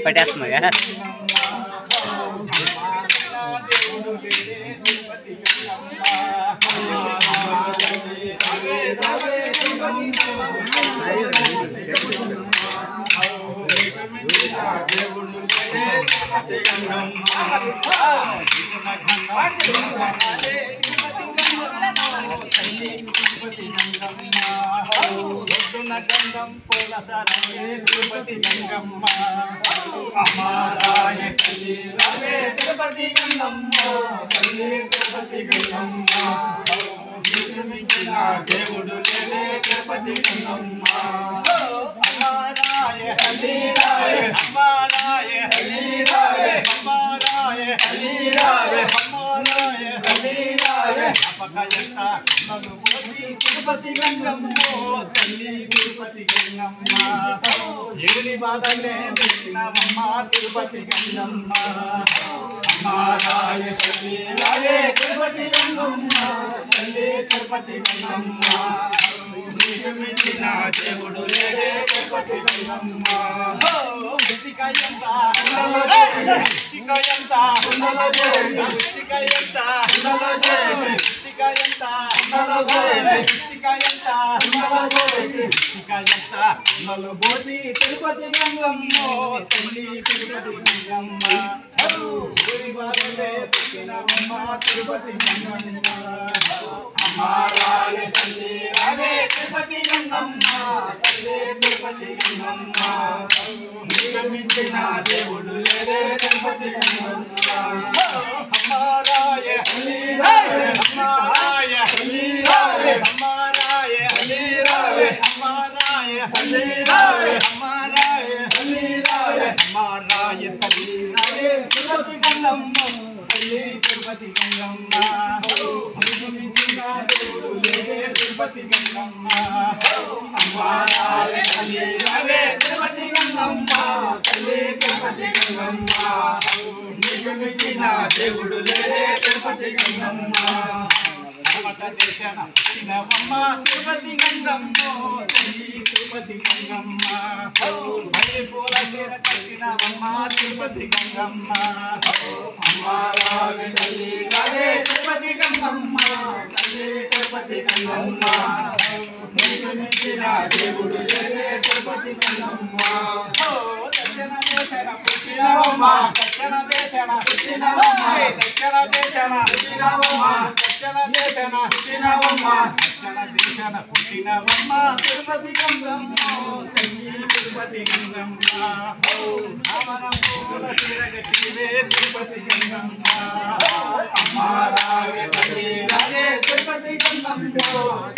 పట్టేస్తుందిగా గంగం పూల సరవే తిరుపతి గంగమ్మ అమరాయ తల్లి రవే తిరుపతి గంగమ్మ తల్లి తిరుపతి గంగమ్మ మించిన దేవుడు లేదే తిరుపతి గంగమ్మ అమరాయ తల్లి రాయ అమరాయ తల్లి రాయ అమరాయ తల్లి రాయ అమరాయ తల్లి రాయ అపకయంత నన్ను పోసి తిరుపతి గంగమ్మ తల్లి తిరుపతి గంగమ్మ ఎవరి బాధలే పెట్టినవమ్మ తిరుపతి గంగమ్మ అమరాయ తల్లి రాయే తిరుపతి గంగమ్మ తల్లి తిరుపతి గంగమ్మ నీకు మించిన దేవుడు లేదే తిరుపతి గంగమ్మ బోసి తిరుపతి గంగమ్మ తల్లి తిరుపతి గంగమ్మ తిరుపతి గంగమ్మ అమరాయ తల్లి రావే తిరుపతి గంగమ్మ తల్లి తిరుపతి గంగమ్మ నీకు మించిన దేవుడు లేదే తిరుపతి గంగమ్మ అమరాయ తల్లి రావే అమరాయ తల్లి రావే అమరాయ తల్లి రావే అమరాయ తల్లి రావే అమరాయ తల్లి రావే అమరాయ తల్లి రావే తిరుపతి గంగమ్మ తల్లి తిరుపతి గంగమ్మ తిరుపతి గంగమ్మ అమరాయ తల్లి రావే తిరుపతి గంగమ్మ తల్లి తిరుపతి గంగమ్మ నీకు మించిన దేవుడు లేదే తిరుపతి గంగమ్మ దేశన చిన్నవమ్మ తిరుపతి గంగమ్మ తల్లి తిరుపతి గంగమ్మ మళ్ళీ పూల చీర కట్టినవమ్మ తిరుపతి గంగమ్మ అమరాయ తల్లి రావే తిరుపతి గంగమ్మ తల్లి తిరుపతి గంగమ్మ నీకు మించిన దేవుడు లేదే తిరుపతి గంగమ్మ దక్షిణ దేశన పుట్టినవమ్మ దక్షిణ దేశన పుట్టినవమ్మ దక్షిణ దేశన పుట్టినవమ్మ దక్షిణ దేశన పుట్టినవమ్మ దక్షిణ దేశన పుట్టినవమ్మ తిరుపతి గంగమ్మ తల్లి తిరుపతి గంగమ్మ అమర పూల తిరగటివే తిరుపతి గంగమ్మ అమరాయ తల్లి రావే తిరుపతి గంగమ్మ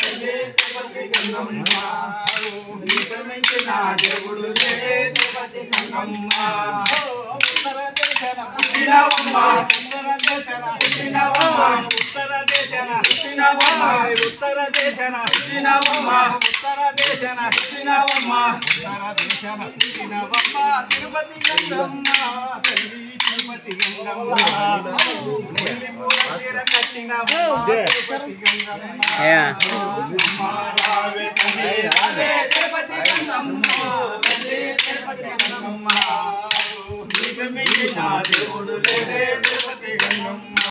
తల్లి తిరుపతి గంగమ్మ నీకు మించిన దేవుడు లేదే తిరుపతి గంగమ్మ ఉత్తర దేశన పుట్టినవమ్మ ఉత్తర దేశన పుట్టినవమ్మ ఉత్తర దేశన పుట్టినవమ్మ ఉత్తర దేశన పుట్టినవమ్మ ఉత్తర దేశన పుట్టినవమ్మ ఉత్తర దేశన పుట్టినవమ్మ తిరుపతి గంగమ్మ తల్లి తిరుపతి గంగమ్మ తల్లి పూల చీర కట్టినవమ్మ తిరుపతి గంగమ్మ అమరాయ తల్లి రావే తిరుపతి గంగమ్మ తల్లి తిరుపతి గంగమ్మ నీకు మించిన దేవుడు లేదే తిరుపతి గంగమ్మ